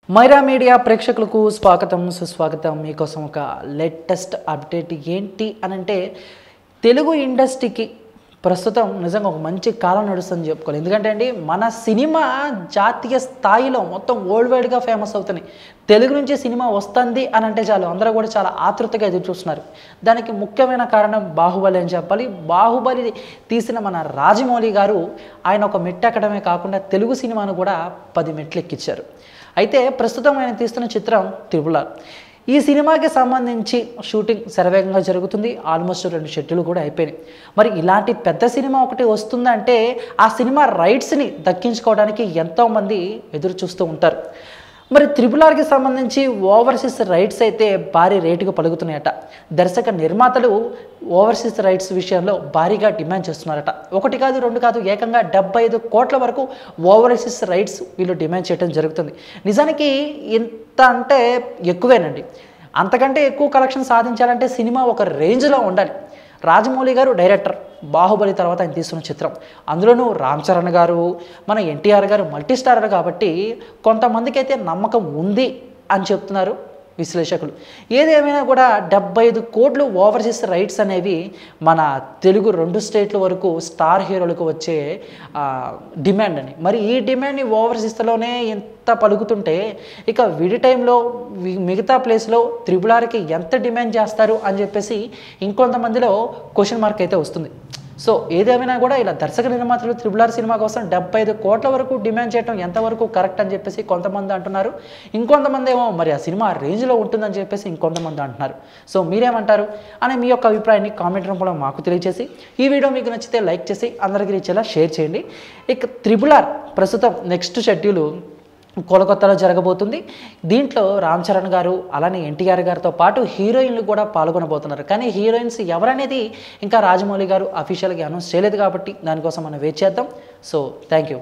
Myra media ప్రేక్షకులకు స్వాగతం సుస్వాగతం. మీకోసం ఒక లేటెస్ట్ అప్డేట్ ఏంటి అనంటే తెలుగు ఇండస్ట్రీకి ప్రస్తుతం నిజంగా ఒక మంచి కాలం నడుస్తుందని చెప్పుకోవాలి. ఎందుకంటే అండి మన సినిమా జాతీయ స్థాయిలో మొత్తం వరల్డ్ వైడ్గా ఫేమస్ అవుతుంది. తెలుగు నుంచి సినిమా వస్తుంది అని అంటే చాలు అందరూ కూడా చాలా ఆతృతగా ఎదురు చూస్తున్నారు. దానికి ముఖ్యమైన కారణం బాహుబలి అని చెప్పాలి. బాహుబలి తీసిన మన రాజమౌళి గారు ఆయన ఒక మెట్టు ఎక్కడమే కాకుండా తెలుగు సినిమాను కూడా 10 మెట్లు ఎక్కించారు. అయితే ప్రస్తుతం ఆయన తీస్తున్న చిత్రం త్రిబుల్ ఆర్. ఈ సినిమాకి సంబంధించి షూటింగ్ శరవేగంగా జరుగుతుంది. ఆల్మోస్ట్ 2 షెడ్యూల్ కూడా అయిపోయినాయి. మరి ఇలాంటి పెద్ద సినిమా ఒకటి వస్తుందంటే ఆ సినిమా రైట్స్ని దక్కించుకోవడానికి ఎంతోమంది ఎదురు చూస్తూ ఉంటారు. మరి త్రిబుల్ ఆర్కి సంబంధించి ఓవర్సీస్ రైట్స్ అయితే భారీ రేటుకు పలుకుతున్నాయట. దర్శక నిర్మాతలు ఓవర్సీస్ రైట్స్ విషయంలో భారీగా డిమాండ్ చేస్తున్నారట. 1 కాదు 2 కాదు ఏకంగా 75 కోట్ల వరకు ఓవర్సీస్ రైట్స్ వీళ్ళు డిమాండ్ చేయడం జరుగుతుంది. నిజానికి ఇంత అంటే ఎక్కువేనండి. అంతకంటే ఎక్కువ కలెక్షన్ సాధించాలంటే సినిమా ఒక రేంజ్లో ఉండాలి. రాజమౌళి గారు డైరెక్టర్, బాహుబలి తర్వాత ఆయన తీస్తున్న చిత్రం, అందులోనూ రామ్ చరణ్ గారు, మన ఎన్టీఆర్ గారు మల్టీ స్టారర్ కాబట్టి కొంతమందికి అయితే నమ్మకం ఉంది అని చెప్తున్నారు విశ్లేషకులు. ఏదేమైనా కూడా 75 కోట్లు ఓవర్సీస్ రైట్స్ అనేవి మన తెలుగు 2 స్టేట్ల వరకు స్టార్ హీరోలకు వచ్చే డిమాండ్ అని. మరి ఈ డిమాండ్ని ఓవర్సీస్లోనే ఎంత పలుకుతుంటే ఇక విడి టైంలో మిగతా ప్లేస్లో త్రిబుల్ ఆర్కి ఎంత డిమాండ్ చేస్తారు అని చెప్పేసి ఇంకొంతమందిలో క్వశ్చన్ మార్క్ అయితే వస్తుంది. సో ఏదేమైనా కూడా ఇలా దర్శక నిర్మాతలు త్రిబుల్ ఆర్ సినిమా కోసం 75 కోట్ల వరకు డిమాండ్ చేయడం ఎంతవరకు కరెక్ట్ అని చెప్పేసి కొంతమంది అంటున్నారు. ఇంకొంతమంది ఏమో మరి ఆ సినిమా రేంజ్లో ఉంటుందని చెప్పేసి ఇంకొంతమంది అంటున్నారు. సో మీరేమంటారు అని మీ యొక్క అభిప్రాయాన్ని కామెంట్ రూపంలో మాకు తెలియజేసి, ఈ వీడియో మీకు నచ్చితే లైక్ చేసి అందరికీ రీచేలా షేర్ చేయండి. ఇక త్రిబుల్ ఆర్ ప్రస్తుతం నెక్స్ట్ షెడ్యూల్ కోలకత్తాలో జరగబోతుంది. దీంట్లో రామ్ చరణ్ గారు అలానే ఎన్టీఆర్ గారితో పాటు హీరోయిన్లు కూడా పాల్గొనబోతున్నారు. కానీ హీరోయిన్స్ ఎవరనేది ఇంకా రాజమౌళి గారు అఫీషియల్గా అనౌన్స్ చేయలేదు కాబట్టి దానికోసం మనం వెయిట్ చేద్దాం. So thank you.